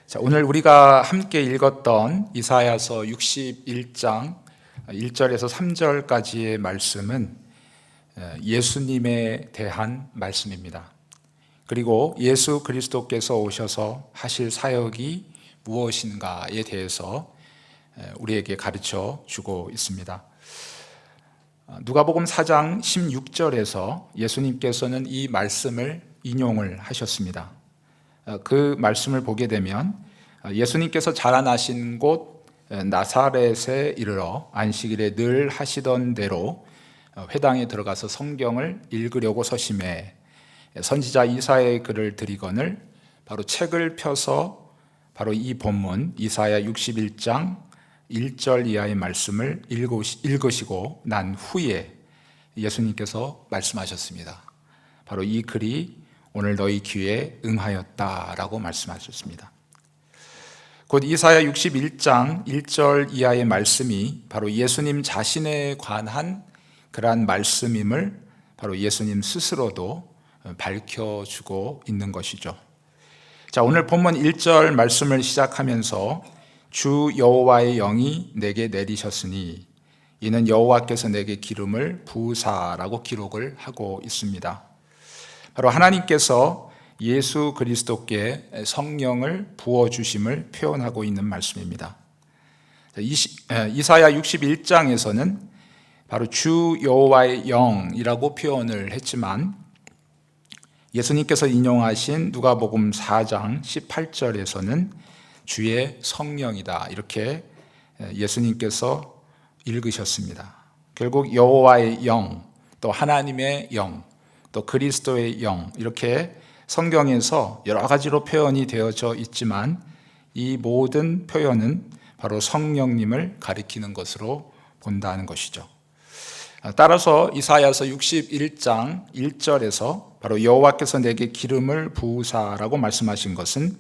자, 오늘 우리가 함께 읽었던 이사야서 61장 1절에서 3절까지의 말씀은 예수님에 대한 말씀입니다. 그리고 예수 그리스도께서 오셔서 하실 사역이 무엇인가에 대해서 우리에게 가르쳐 주고 있습니다. 누가복음 4장 16절에서 예수님께서는 이 말씀을 인용을 하셨습니다. 그 말씀을 보게 되면 예수님께서 자라나신 곳 나사렛에 이르러 안식일에 늘 하시던 대로 회당에 들어가서 성경을 읽으려고 서심해 선지자 이사야의 글을 들이거늘 바로 책을 펴서 바로 이 본문 이사야 61장 1절 이하의 말씀을 읽으시고 난 후에 예수님께서 말씀하셨습니다. 바로 이 글이 오늘 너희 귀에 응하였다라고 말씀하셨습니다. 곧 이사야 61장 1절 이하의 말씀이 바로 예수님 자신에 관한 그러한 말씀임을 바로 예수님 스스로도 밝혀주고 있는 것이죠. 자, 오늘 본문 1절 말씀을 시작하면서 주 여호와의 영이 내게 내리셨으니 이는 여호와께서 내게 기름을 부으사라고 기록을 하고 있습니다. 바로 하나님께서 예수 그리스도께 성령을 부어주심을 표현하고 있는 말씀입니다. 이사야 61장에서는 바로 주 여호와의 영이라고 표현을 했지만 예수님께서 인용하신 누가복음 4장 18절에서는 주의 성령이다 이렇게 예수님께서 읽으셨습니다. 결국 여호와의 영, 또 하나님의 영, 또 그리스도의 영 이렇게 성경에서 여러 가지로 표현이 되어져 있지만 이 모든 표현은 바로 성령님을 가리키는 것으로 본다는 것이죠. 따라서 이사야서 61장 1절에서 바로 여호와께서 내게 기름을 부으사라고 말씀하신 것은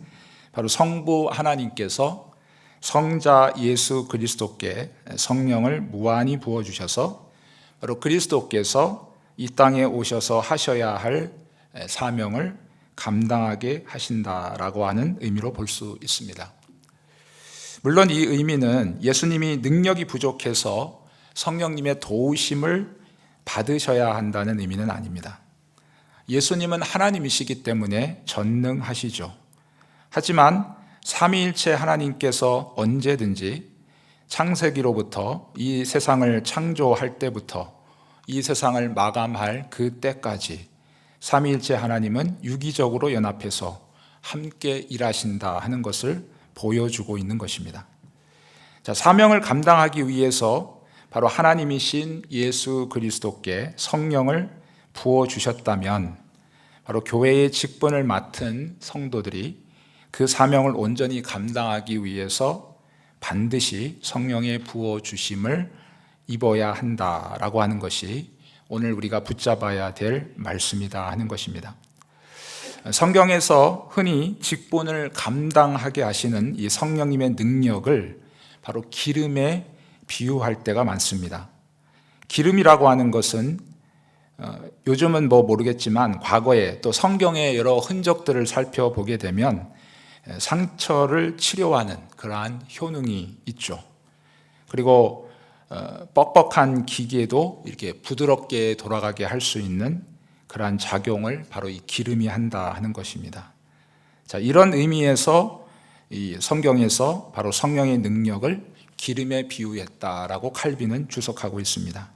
바로 성부 하나님께서 성자 예수 그리스도께 성령을 무한히 부어주셔서 바로 그리스도께서 이 땅에 오셔서 하셔야 할 사명을 감당하게 하신다라고 하는 의미로 볼 수 있습니다. 물론 이 의미는 예수님이 능력이 부족해서 성령님의 도우심을 받으셔야 한다는 의미는 아닙니다. 예수님은 하나님이시기 때문에 전능하시죠. 하지만 삼위일체 하나님께서 언제든지 창세기로부터 이 세상을 창조할 때부터 이 세상을 마감할 그때까지 삼위일체 하나님은 유기적으로 연합해서 함께 일하신다 하는 것을 보여주고 있는 것입니다. 자, 사명을 감당하기 위해서 바로 하나님이신 예수 그리스도께 성령을 부어주셨다면 바로 교회의 직분을 맡은 성도들이 그 사명을 온전히 감당하기 위해서 반드시 성령의 부어주심을 입어야 한다라고 하는 것이 오늘 우리가 붙잡아야 될 말씀이다 하는 것입니다. 성경에서 흔히 직분을 감당하게 하시는 이 성령님의 능력을 바로 기름에 비유할 때가 많습니다. 기름이라고 하는 것은 요즘은 모르겠지만 과거에 또 성경의 여러 흔적들을 살펴보게 되면 상처를 치료하는 그러한 효능이 있죠. 그리고 뻑뻑한 기계도 이렇게 부드럽게 돌아가게 할 수 있는 그러한 작용을 바로 이 기름이 한다 하는 것입니다. 자, 이런 의미에서 이 성경에서 바로 성령의 능력을 기름에 비유했다라고 칼빈은 주석하고 있습니다.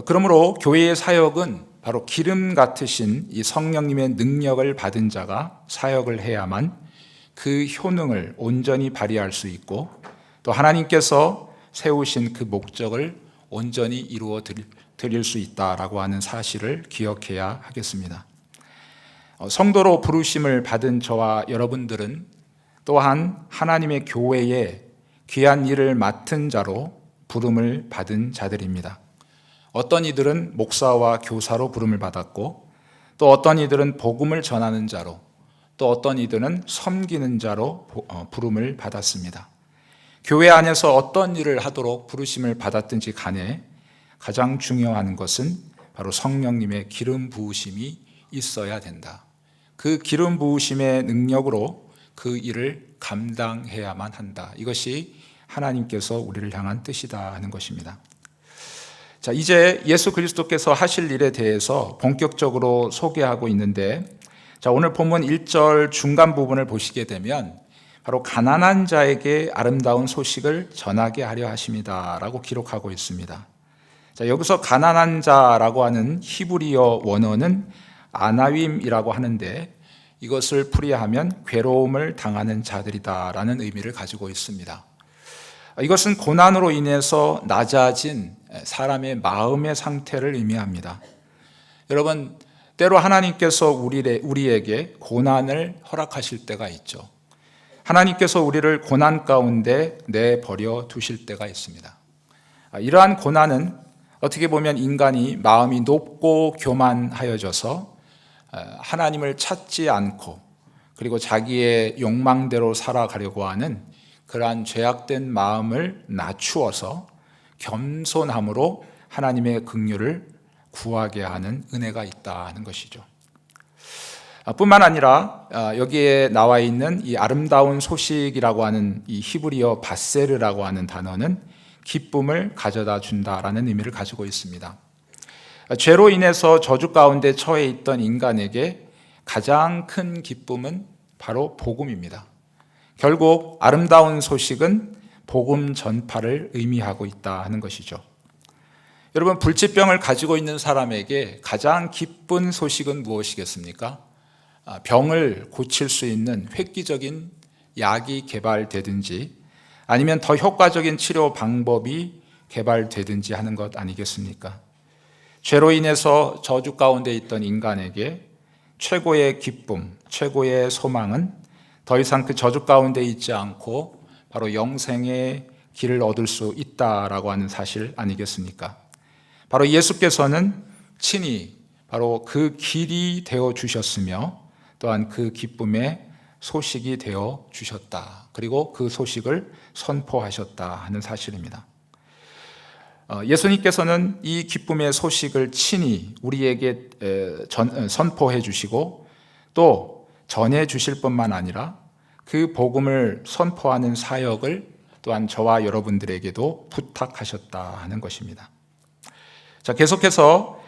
그러므로 교회의 사역은 바로 기름 같으신 이 성령님의 능력을 받은 자가 사역을 해야만 그 효능을 온전히 발휘할 수 있고 또 하나님께서 세우신 그 목적을 온전히 이루어 드릴 수 있다라고 하는 사실을 기억해야 하겠습니다. 성도로 부르심을 받은 저와 여러분들은 또한 하나님의 교회에 귀한 일을 맡은 자로 부름을 받은 자들입니다. 어떤 이들은 목사와 교사로 부름을 받았고 또 어떤 이들은 복음을 전하는 자로 또 어떤 이들은 섬기는 자로 부름을 받았습니다. 교회 안에서 어떤 일을 하도록 부르심을 받았든지 간에 가장 중요한 것은 바로 성령님의 기름 부으심이 있어야 된다. 그 기름 부으심의 능력으로 그 일을 감당해야만 한다. 이것이 하나님께서 우리를 향한 뜻이다 하는 것입니다. 자, 이제 예수 그리스도께서 하실 일에 대해서 본격적으로 소개하고 있는데, 자, 오늘 본문 1절 중간 부분을 보시게 되면 바로 가난한 자에게 아름다운 소식을 전하게 하려 하심이다 라고 기록하고 있습니다. 자, 여기서 가난한 자라고 하는 히브리어 원어는 아나윈이라고 하는데, 이것을 풀이하면 괴로움을 당하는 자들이다 라는 의미를 가지고 있습니다. 이것은 고난으로 인해서 낮아진 사람의 마음의 상태를 의미합니다. 여러분, 때로 하나님께서 우리에게 고난을 허락하실 때가 있죠. 하나님께서 우리를 고난 가운데 내버려 두실 때가 있습니다. 이러한 고난은 어떻게 보면 인간이 마음이 높고 교만하여져서 하나님을 찾지 않고 그리고 자기의 욕망대로 살아가려고 하는 그러한 죄악된 마음을 낮추어서 겸손함으로 하나님의 긍휼을 구하게 하는 은혜가 있다는 것이죠. 뿐만 아니라 여기에 나와 있는 이 아름다운 소식이라고 하는 이 히브리어 바세르라고 하는 단어는 기쁨을 가져다 준다라는 의미를 가지고 있습니다. 죄로 인해서 저주 가운데 처해 있던 인간에게 가장 큰 기쁨은 바로 복음입니다. 결국 아름다운 소식은 복음 전파를 의미하고 있다 하는 것이죠. 여러분, 불치병을 가지고 있는 사람에게 가장 기쁜 소식은 무엇이겠습니까? 병을 고칠 수 있는 획기적인 약이 개발되든지 아니면 더 효과적인 치료 방법이 개발되든지 하는 것 아니겠습니까? 죄로 인해서 저주 가운데 있던 인간에게 최고의 기쁨, 최고의 소망은 더 이상 그 저주 가운데 있지 않고 바로 영생의 길을 얻을 수 있다라고 하는 사실 아니겠습니까? 바로 예수께서는 친히 바로 그 길이 되어 주셨으며 또한 그 기쁨의 소식이 되어 주셨다. 그리고 그 소식을 선포하셨다 하는 사실입니다. 예수님께서는 이 기쁨의 소식을 친히 우리에게 선포해 주시고 또 전해 주실 뿐만 아니라 그 복음을 선포하는 사역을 또한 저와 여러분들에게도 부탁하셨다 하는 것입니다. 자, 계속해서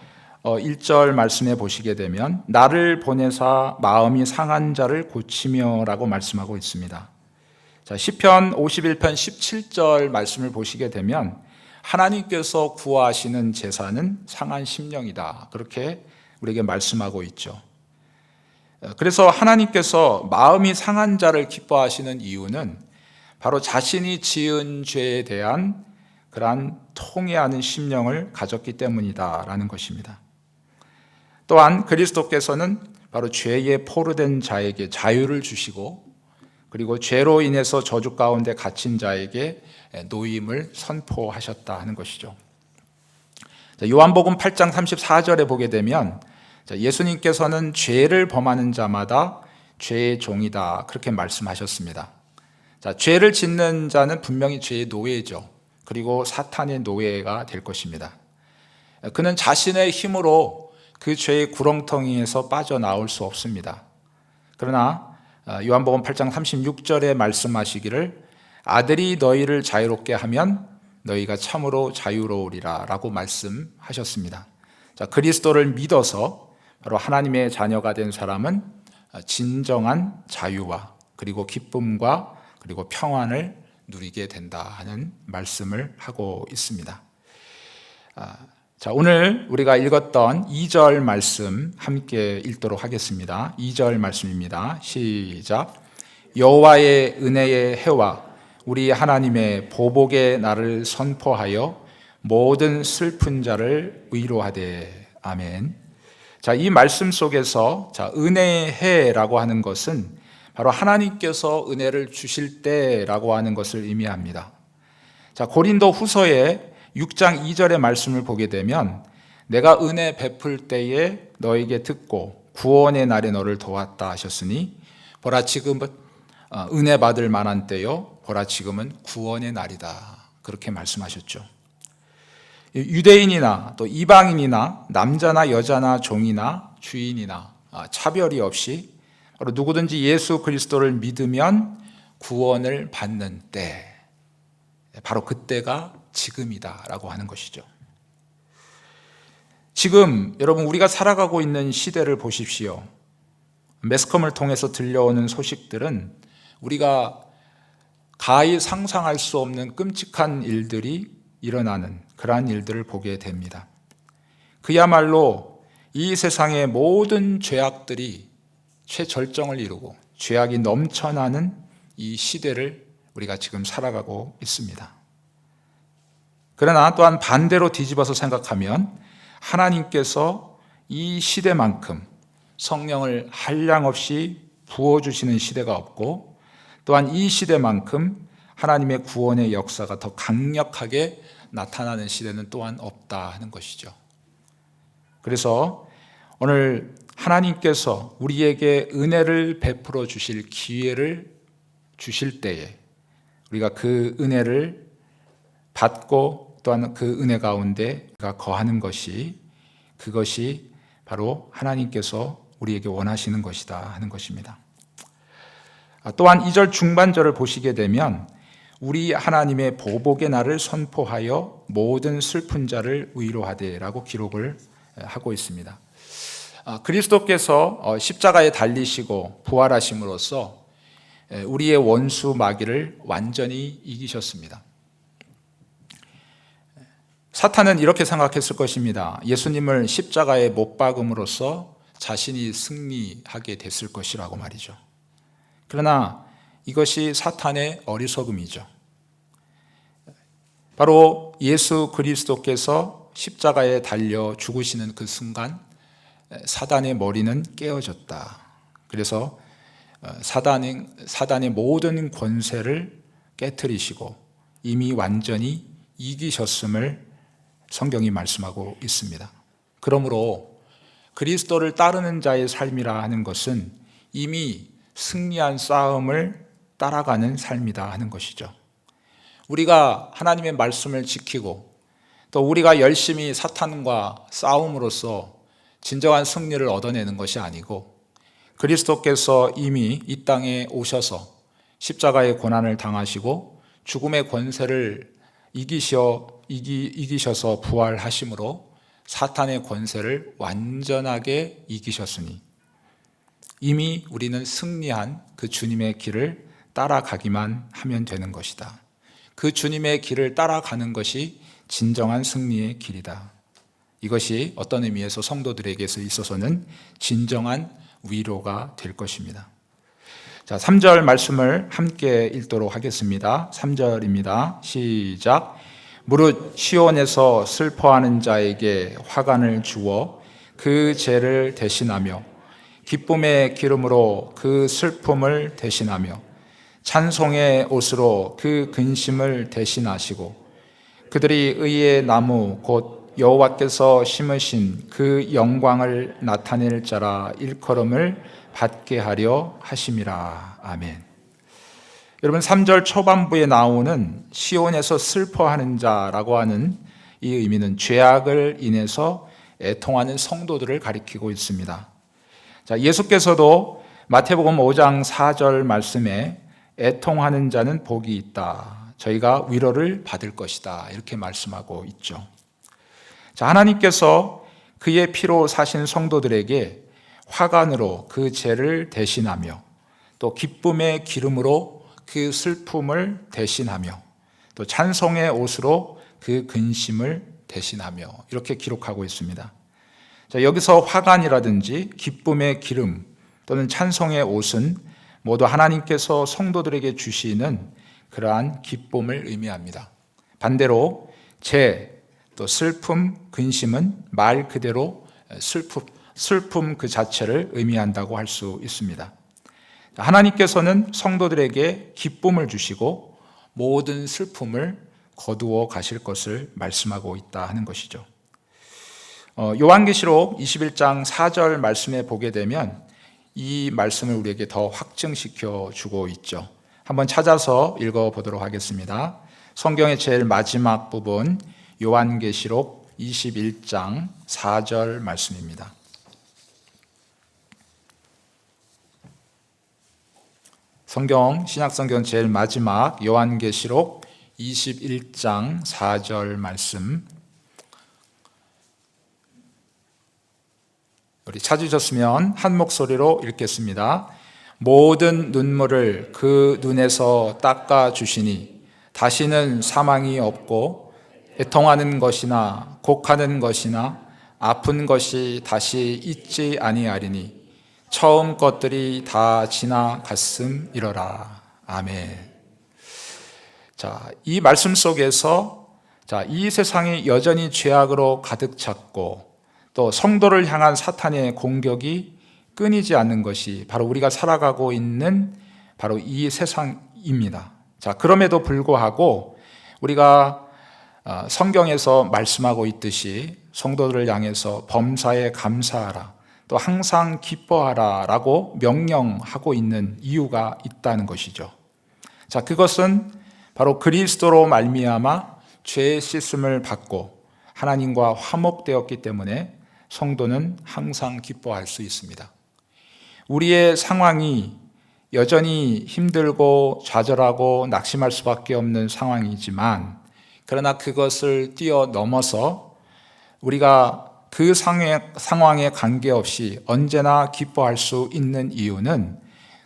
1절 말씀해 보시게 되면 나를 보내사 마음이 상한 자를 고치며 라고 말씀하고 있습니다. 자, 시편 51편 17절 말씀을 보시게 되면 하나님께서 구하시는 제사는 상한 심령이다. 그렇게 우리에게 말씀하고 있죠. 그래서 하나님께서 마음이 상한 자를 기뻐하시는 이유는 바로 자신이 지은 죄에 대한 그러한 통회하는 심령을 가졌기 때문이다라는 것입니다. 또한 그리스도께서는 바로 죄에 포로된 자에게 자유를 주시고 그리고 죄로 인해서 저주 가운데 갇힌 자에게 노임을 선포하셨다 하는 것이죠. 요한복음 8장 34절에 보게 되면 예수님께서는 죄를 범하는 자마다 죄의 종이다 그렇게 말씀하셨습니다. 죄를 짓는 자는 분명히 죄의 노예죠. 그리고 사탄의 노예가 될 것입니다. 그는 자신의 힘으로 그 죄의 구렁텅이에서 빠져나올 수 없습니다. 그러나 요한복음 8장 36절에 말씀하시기를 아들이 너희를 자유롭게 하면 너희가 참으로 자유로우리라 라고 말씀하셨습니다. 그리스도를 믿어서 바로 하나님의 자녀가 된 사람은 진정한 자유와 그리고 기쁨과 그리고 평안을 누리게 된다 하는 말씀을 하고 있습니다. 자, 오늘 우리가 읽었던 2절 말씀 함께 읽도록 하겠습니다. 2절 말씀입니다. 시작. 여호와의 은혜의 해와 우리 하나님의 보복의 날을 선포하여 모든 슬픈 자를 위로하되. 아멘. 자, 이 말씀 속에서 은혜의 해라고 하는 것은 바로 하나님께서 은혜를 주실 때라고 하는 것을 의미합니다. 자, 고린도 후서의 6장 2절의 말씀을 보게 되면 내가 은혜 베풀 때에 너에게 듣고 구원의 날에 너를 도왔다 하셨으니 보라 지금은 은혜 받을 만한 때요 보라 지금은 구원의 날이다 그렇게 말씀하셨죠. 유대인이나 또 이방인이나 남자나 여자나 종이나 주인이나 차별이 없이 바로 누구든지 예수 그리스도를 믿으면 구원을 받는 때, 바로 그때가 지금이다라고 하는 것이죠. 지금 여러분 우리가 살아가고 있는 시대를 보십시오. 매스컴을 통해서 들려오는 소식들은 우리가 가히 상상할 수 없는 끔찍한 일들이 일어나는 그러한 일들을 보게 됩니다. 그야말로 이 세상의 모든 죄악들이 최절정을 이루고 죄악이 넘쳐나는 이 시대를 우리가 지금 살아가고 있습니다. 그러나 또한 반대로 뒤집어서 생각하면 하나님께서 이 시대만큼 성령을 한량없이 부어주시는 시대가 없고, 또한 이 시대만큼 하나님의 구원의 역사가 더 강력하게 나타나는 시대는 또한 없다 하는 것이죠. 그래서 오늘 하나님께서 우리에게 은혜를 베풀어 주실 기회를 주실 때에 우리가 그 은혜를 받고 또한 그 은혜 가운데 우리가 거하는 것이, 그것이 바로 하나님께서 우리에게 원하시는 것이다 하는 것입니다. 또한 2절 중반절을 보시게 되면 우리 하나님의 보복의 날을 선포하여 모든 슬픈 자를 위로하되라고 기록을 하고 있습니다. 그리스도께서 십자가에 달리시고 부활하심으로써 우리의 원수 마귀를 완전히 이기셨습니다. 사탄은 이렇게 생각했을 것입니다. 예수님을 십자가에 못 박음으로써 자신이 승리하게 됐을 것이라고 말이죠. 그러나 이것이 사탄의 어리석음이죠. 바로 예수 그리스도께서 십자가에 달려 죽으시는 그 순간 사단의 머리는 깨어졌다. 그래서 사단의 모든 권세를 깨트리시고 이미 완전히 이기셨음을 성경이 말씀하고 있습니다. 그러므로 그리스도를 따르는 자의 삶이라 하는 것은 이미 승리한 싸움을 따라가는 삶이다 하는 것이죠. 우리가 하나님의 말씀을 지키고 또 우리가 열심히 사탄과 싸움으로써 진정한 승리를 얻어내는 것이 아니고, 그리스도께서 이미 이 땅에 오셔서 십자가의 고난을 당하시고 죽음의 권세를 이기셔서 부활하심으로 사탄의 권세를 완전하게 이기셨으니 이미 우리는 승리한 그 주님의 길을 따라가기만 하면 되는 것이다. 그 주님의 길을 따라가는 것이 진정한 승리의 길이다. 이것이 어떤 의미에서 성도들에게서 있어서는 진정한 위로가 될 것입니다. 자, 3절 말씀을 함께 읽도록 하겠습니다. 3절입니다. 시작. 무릇 시온에서 슬퍼하는 자에게 화관을 주어 그 죄를 대신하며 기쁨의 기름으로 그 슬픔을 대신하며 찬송의 옷으로 그 근심을 대신하시고 그들이 의의 나무 곧 여호와께서 심으신 그 영광을 나타낼 자라 일컬음을 받게 하려 하심이라. 아멘. 여러분, 3절 초반부에 나오는 시온에서 슬퍼하는 자라고 하는 이 의미는 죄악을 인해서 애통하는 성도들을 가리키고 있습니다. 자, 예수께서도 마태복음 5장 4절 말씀에 애통하는 자는 복이 있다. 저희가 위로를 받을 것이다. 이렇게 말씀하고 있죠. 자, 하나님께서 그의 피로 사신 성도들에게 화관으로 그 죄를 대신하며 또 기쁨의 기름으로 그 슬픔을 대신하며 또 찬송의 옷으로 그 근심을 대신하며 이렇게 기록하고 있습니다. 자, 여기서 화관이라든지 기쁨의 기름 또는 찬송의 옷은 모두 하나님께서 성도들에게 주시는 그러한 기쁨을 의미합니다. 반대로 죄, 또 슬픔, 근심은 말 그대로 슬픔 그 자체를 의미한다고 할 수 있습니다. 하나님께서는 성도들에게 기쁨을 주시고 모든 슬픔을 거두어 가실 것을 말씀하고 있다 하는 것이죠. 요한계시록 21장 4절 말씀에 보게 되면 이 말씀을 우리에게 더 확증시켜 주고 있죠. 한번 찾아서 읽어보도록 하겠습니다. 성경의 제일 마지막 부분 요한계시록 21장 4절 말씀입니다. 신약성경 제일 마지막 요한계시록 21장 4절 말씀, 우리 찾으셨으면 한 목소리로 읽겠습니다. 모든 눈물을 그 눈에서 닦아 주시니 다시는 사망이 없고 애통하는 것이나 곡하는 것이나 아픈 것이 다시 있지 아니하리니 처음 것들이 다 지나갔음이러라. 아멘. 자, 이 말씀 속에서 이 세상이 여전히 죄악으로 가득 찼고 또 성도를 향한 사탄의 공격이 끊이지 않는 것이 바로 우리가 살아가고 있는 바로 이 세상입니다. 자, 그럼에도 불구하고 우리가 성경에서 말씀하고 있듯이 성도들을 향해서 범사에 감사하라, 또 항상 기뻐하라 라고 명령하고 있는 이유가 있다는 것이죠. 자, 그것은 바로 그리스도로 말미암아 죄의 씻음을 받고 하나님과 화목되었기 때문에 성도는 항상 기뻐할 수 있습니다. 우리의 상황이 여전히 힘들고 좌절하고 낙심할 수밖에 없는 상황이지만, 그러나 그것을 뛰어넘어서 우리가 그 상황에 관계없이 언제나 기뻐할 수 있는 이유는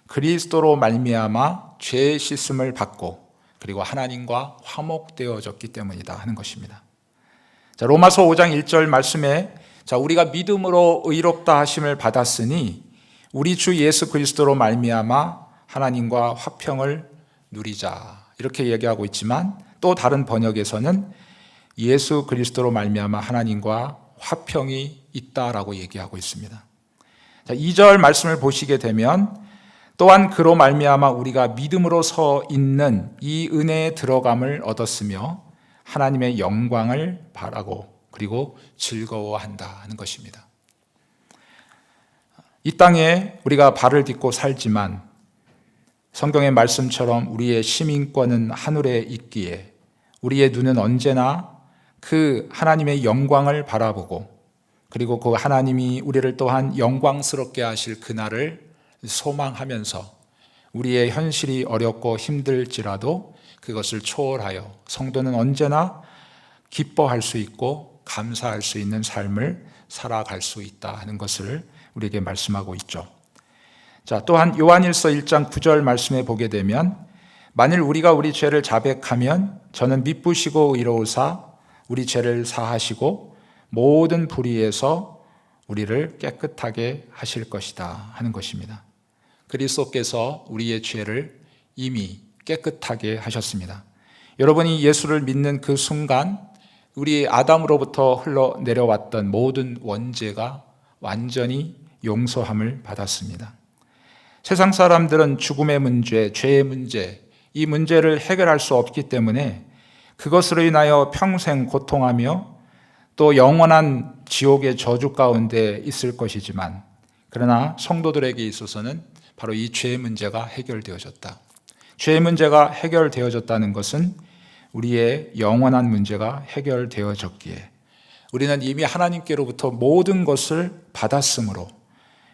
그리스도로 말미암아 죄의 씻음을 받고 그리고 하나님과 화목되어졌기 때문이다 하는 것입니다. 자, 로마서 5장 1절 말씀에 우리가 믿음으로 의롭다 하심을 받았으니 우리 주 예수 그리스도로 말미암아 하나님과 화평을 누리자, 이렇게 얘기하고 있지만 또 다른 번역에서는 예수 그리스도로 말미암아 하나님과 화평이 있다라고 얘기하고 있습니다. 자, 2절 말씀을 보시게 되면 또한 그로 말미암아 우리가 믿음으로 서 있는 이 은혜에 들어감을 얻었으며 하나님의 영광을 바라고 그리고 즐거워한다 하는 것입니다. 이 땅에 우리가 발을 딛고 살지만 성경의 말씀처럼 우리의 시민권은 하늘에 있기에 우리의 눈은 언제나 그 하나님의 영광을 바라보고 그리고 그 하나님이 우리를 또한 영광스럽게 하실 그날을 소망하면서 우리의 현실이 어렵고 힘들지라도 그것을 초월하여 성도는 언제나 기뻐할 수 있고 감사할 수 있는 삶을 살아갈 수 있다 하는 것을 우리에게 말씀하고 있죠. 자, 또한 요한일서 1장 9절 말씀에 보게 되면 만일 우리가 우리 죄를 자백하면 저는 미쁘시고 의로우사 우리 죄를 사하시고 모든 불의에서 우리를 깨끗하게 하실 것이다 하는 것입니다. 그리스도께서 우리의 죄를 이미 깨끗하게 하셨습니다. 여러분이 예수를 믿는 그 순간 우리 아담으로부터 흘러내려왔던 모든 원죄가 완전히 용서함을 받았습니다. 세상 사람들은 죽음의 문제, 죄의 문제, 이 문제를 해결할 수 없기 때문에 그것으로 인하여 평생 고통하며 또 영원한 지옥의 저주 가운데 있을 것이지만, 그러나 성도들에게 있어서는 바로 이 죄의 문제가 해결되어졌다. 죄의 문제가 해결되어졌다는 것은 우리의 영원한 문제가 해결되어졌기에 우리는 이미 하나님께로부터 모든 것을 받았으므로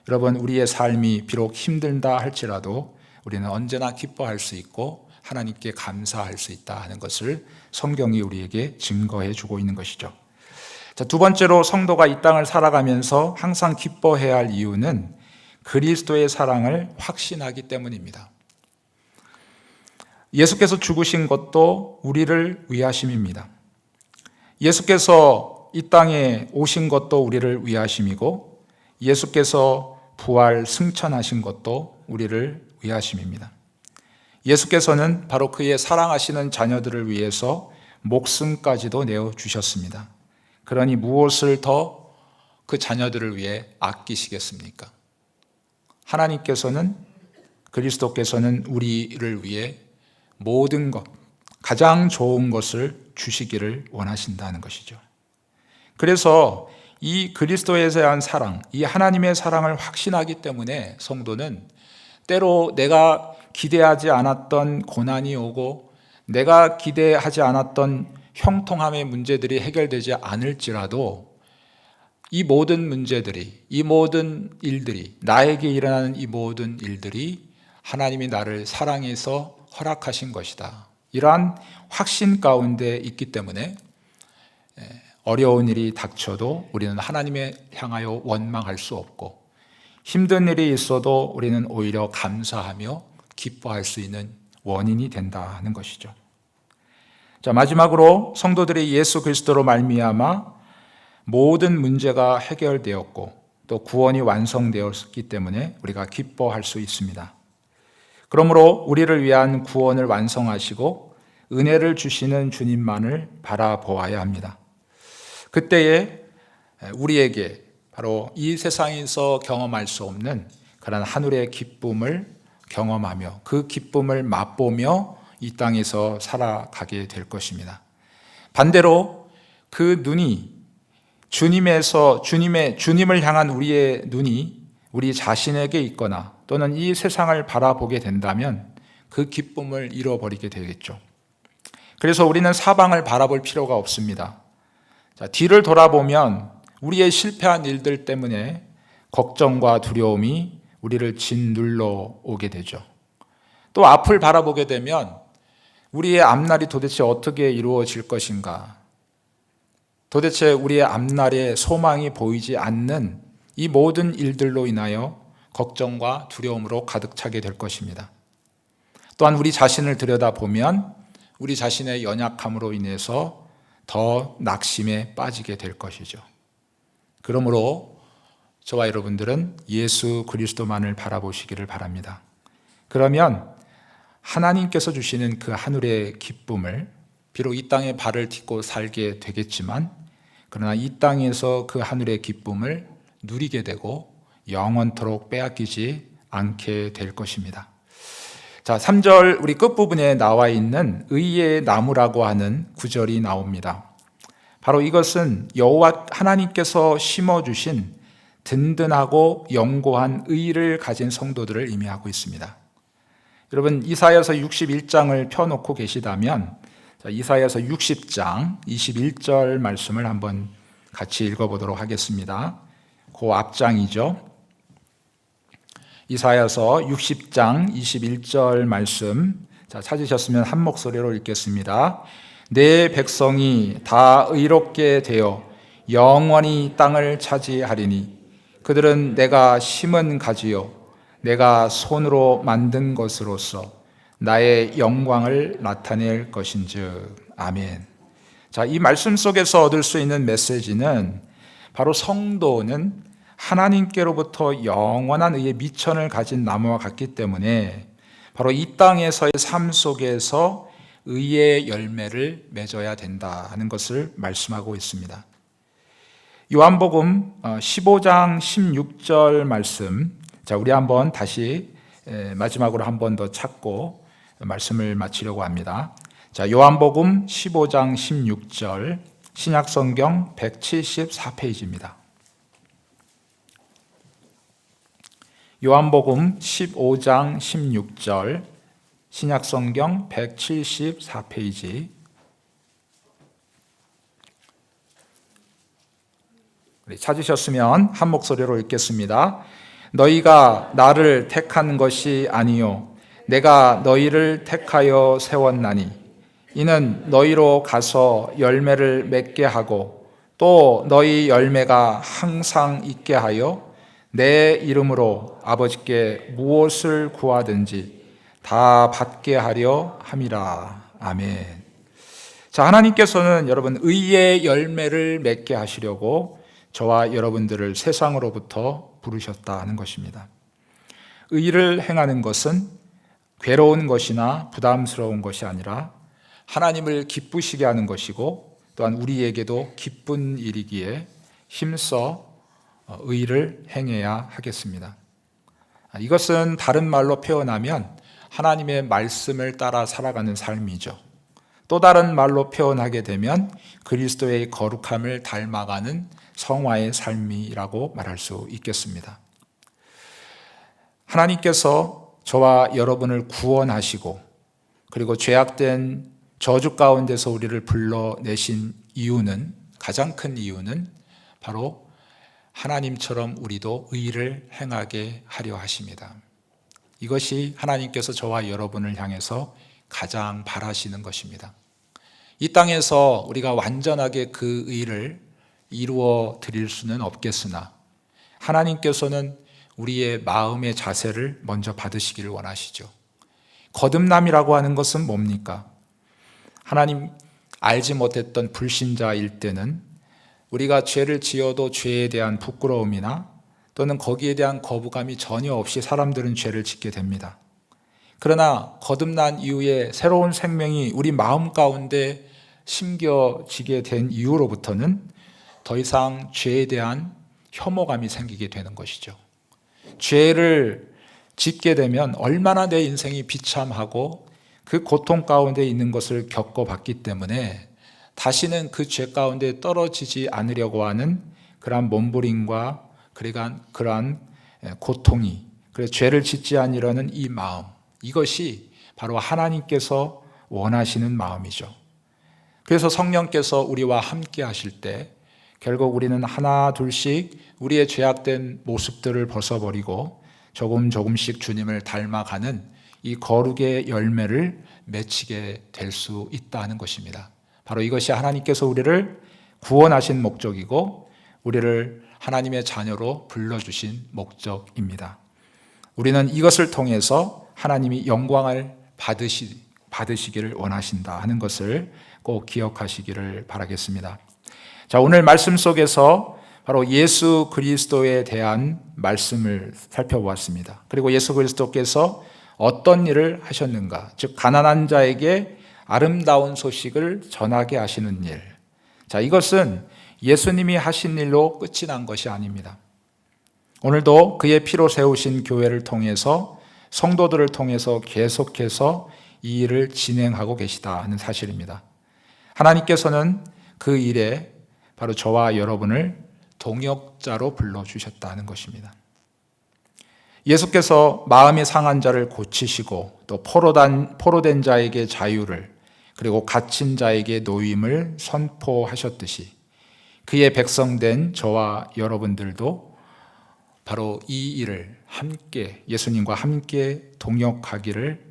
여러분, 우리의 삶이 비록 힘들다 할지라도 우리는 언제나 기뻐할 수 있고 하나님께 감사할 수 있다 하는 것을 성경이 우리에게 증거해 주고 있는 것이죠. 자, 두 번째로 성도가 이 땅을 살아가면서 항상 기뻐해야 할 이유는 그리스도의 사랑을 확신하기 때문입니다. 예수께서 죽으신 것도 우리를 위하심입니다. 예수께서 이 땅에 오신 것도 우리를 위하심이고 예수께서 부활 승천하신 것도 우리를 위하심입니다. 예수께서는 바로 그의 사랑하시는 자녀들을 위해서 목숨까지도 내어주셨습니다. 그러니 무엇을 더 그 자녀들을 위해 아끼시겠습니까? 하나님께서는, 그리스도께서는 우리를 위해 모든 것, 가장 좋은 것을 주시기를 원하신다는 것이죠. 그래서 이 그리스도에 대한 사랑, 이 하나님의 사랑을 확신하기 때문에 성도는 때로 내가 기대하지 않았던 고난이 오고 내가 기대하지 않았던 형통함의 문제들이 해결되지 않을지라도 이 모든 문제들이, 이 모든 일들이, 나에게 일어나는 이 모든 일들이 하나님이 나를 사랑해서 허락하신 것이다. 이러한 확신 가운데 있기 때문에 어려운 일이 닥쳐도 우리는 하나님을 향하여 원망할 수 없고, 힘든 일이 있어도 우리는 오히려 감사하며 기뻐할 수 있는 원인이 된다는 것이죠. 자, 마지막으로 성도들이 예수 그리스도로 말미암아 모든 문제가 해결되었고 또 구원이 완성되었기 때문에 우리가 기뻐할 수 있습니다. 그러므로 우리를 위한 구원을 완성하시고 은혜를 주시는 주님만을 바라보아야 합니다. 그때에 우리에게 바로 이 세상에서 경험할 수 없는 그런 하늘의 기쁨을 경험하며 그 기쁨을 맛보며 이 땅에서 살아가게 될 것입니다. 반대로 그 눈이 주님을 향한 우리의 눈이 우리 자신에게 있거나 또는 이 세상을 바라보게 된다면 그 기쁨을 잃어버리게 되겠죠. 그래서 우리는 사방을 바라볼 필요가 없습니다. 자, 뒤를 돌아보면 우리의 실패한 일들 때문에 걱정과 두려움이 우리를 짓눌러 오게 되죠. 또 앞을 바라보게 되면 우리의 앞날이 도대체 어떻게 이루어질 것인가, 도대체 우리의 앞날에 소망이 보이지 않는 이 모든 일들로 인하여 걱정과 두려움으로 가득 차게 될 것입니다. 또한 우리 자신을 들여다보면 우리 자신의 연약함으로 인해서 더 낙심에 빠지게 될 것이죠. 그러므로 저와 여러분들은 예수 그리스도만을 바라보시기를 바랍니다. 그러면 하나님께서 주시는 그 하늘의 기쁨을, 비록 이 땅에 발을 딛고 살게 되겠지만 그러나 이 땅에서 그 하늘의 기쁨을 누리게 되고 영원토록 빼앗기지 않게 될 것입니다. 자, 3절 우리 끝부분에 나와 있는 의의 나무라고 하는 구절이 나옵니다. 바로 이것은 여호와 하나님께서 심어주신 든든하고 영고한 의를 가진 성도들을 의미하고 있습니다. 여러분, 이사야서 61장을 펴놓고 계시다면 이사야서 60장 21절 말씀을 한번 같이 읽어보도록 하겠습니다. 그 앞장이죠. 이사야서 60장 21절 말씀, 자, 찾으셨으면 한 목소리로 읽겠습니다. 내 백성이 다 의롭게 되어 영원히 땅을 차지하리니 그들은 내가 심은 가지요 내가 손으로 만든 것으로서 나의 영광을 나타낼 것인즉. 아멘. 자, 이 말씀 속에서 얻을 수 있는 메시지는 바로 성도는 하나님께로부터 영원한 의의 미천을 가진 나무와 같기 때문에 바로 이 땅에서의 삶 속에서 의의 열매를 맺어야 된다는 것을 말씀하고 있습니다. 요한복음 15장 16절 말씀, 자, 우리 한번 다시 마지막으로 한 번 더 찾고 말씀을 마치려고 합니다. 자, 요한복음 15장 16절, 신약성경 174페이지입니다. 요한복음 15장 16절, 신약성경 174페이지. 찾으셨으면 한 목소리로 읽겠습니다. 너희가 나를 택한 것이 아니요 내가 너희를 택하여 세웠나니 이는 너희로 가서 열매를 맺게 하고 또 너희 열매가 항상 있게 하여 내 이름으로 아버지께 무엇을 구하든지 다 받게 하려 함이라. 아멘. 자, 하나님께서는 여러분 의의 열매를 맺게 하시려고 저와 여러분들을 세상으로부터 부르셨다는 것입니다. 의를 행하는 것은 괴로운 것이나 부담스러운 것이 아니라 하나님을 기쁘시게 하는 것이고 또한 우리에게도 기쁜 일이기에 힘써 의를 행해야 하겠습니다. 이것은 다른 말로 표현하면 하나님의 말씀을 따라 살아가는 삶이죠. 또 다른 말로 표현하게 되면 그리스도의 거룩함을 닮아가는 성화의 삶이라고 말할 수 있겠습니다. 하나님께서 저와 여러분을 구원하시고 그리고 죄악된 저주 가운데서 우리를 불러내신 이유는, 가장 큰 이유는 바로 하나님처럼 우리도 의를 행하게 하려 하십니다. 이것이 하나님께서 저와 여러분을 향해서 가장 바라시는 것입니다. 이 땅에서 우리가 완전하게 그 의를 이루어 드릴 수는 없겠으나 하나님께서는 우리의 마음의 자세를 먼저 받으시기를 원하시죠. 거듭남이라고 하는 것은 뭡니까? 하나님 알지 못했던 불신자일 때는 우리가 죄를 지어도 죄에 대한 부끄러움이나 또는 거기에 대한 거부감이 전혀 없이 사람들은 죄를 짓게 됩니다. 그러나 거듭난 이후에 새로운 생명이 우리 마음 가운데 심겨지게 된 이후로부터는 더 이상 죄에 대한 혐오감이 생기게 되는 것이죠. 죄를 짓게 되면 얼마나 내 인생이 비참하고 그 고통 가운데 있는 것을 겪어봤기 때문에 다시는 그 죄 가운데 떨어지지 않으려고 하는 그러한 몸부림과 그러한 고통이, 그래서 죄를 짓지 않으려는 이 마음, 이것이 바로 하나님께서 원하시는 마음이죠. 그래서 성령께서 우리와 함께 하실 때 결국 우리는 하나 둘씩 우리의 죄악된 모습들을 벗어버리고 조금씩 주님을 닮아가는 이 거룩의 열매를 맺히게 될 수 있다는 것입니다. 바로 이것이 하나님께서 우리를 구원하신 목적이고 우리를 하나님의 자녀로 불러주신 목적입니다. 우리는 이것을 통해서 하나님이 영광을 받으시기를 원하신다 하는 것을 꼭 기억하시기를 바라겠습니다. 자, 오늘 말씀 속에서 바로 예수 그리스도에 대한 말씀을 살펴보았습니다. 그리고 예수 그리스도께서 어떤 일을 하셨는가, 즉 가난한 자에게 아름다운 소식을 전하게 하시는 일. 자, 이것은 예수님이 하신 일로 끝이 난 것이 아닙니다. 오늘도 그의 피로 세우신 교회를 통해서 성도들을 통해서 계속해서 이 일을 진행하고 계시다 하는 사실입니다. 하나님께서는 그 일에 바로 저와 여러분을 동역자로 불러주셨다는 것입니다. 예수께서 마음이 상한 자를 고치시고 또 포로된 자에게 자유를, 그리고 갇힌 자에게 노임을 선포하셨듯이 그의 백성된 저와 여러분들도 바로 이 일을 함께, 예수님과 함께 동역하기를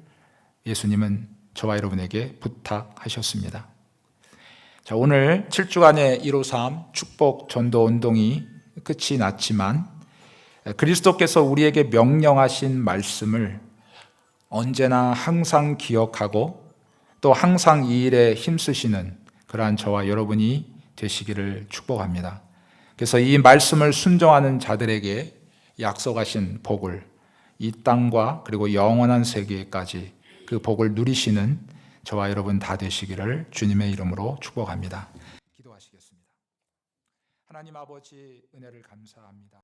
예수님은 저와 여러분에게 부탁하셨습니다. 자, 오늘 7주간의 153 축복 전도 운동이 끝이 났지만 그리스도께서 우리에게 명령하신 말씀을 언제나 항상 기억하고 또 항상 이 일에 힘쓰시는 그러한 저와 여러분이 되시기를 축복합니다. 그래서 이 말씀을 순종하는 자들에게 약속하신 복을, 이 땅과 그리고 영원한 세계까지 그 복을 누리시는 저와 여러분 다 되시기를 주님의 이름으로 축복합니다. 기도하시겠습니다. 하나님 아버지, 은혜를 감사합니다.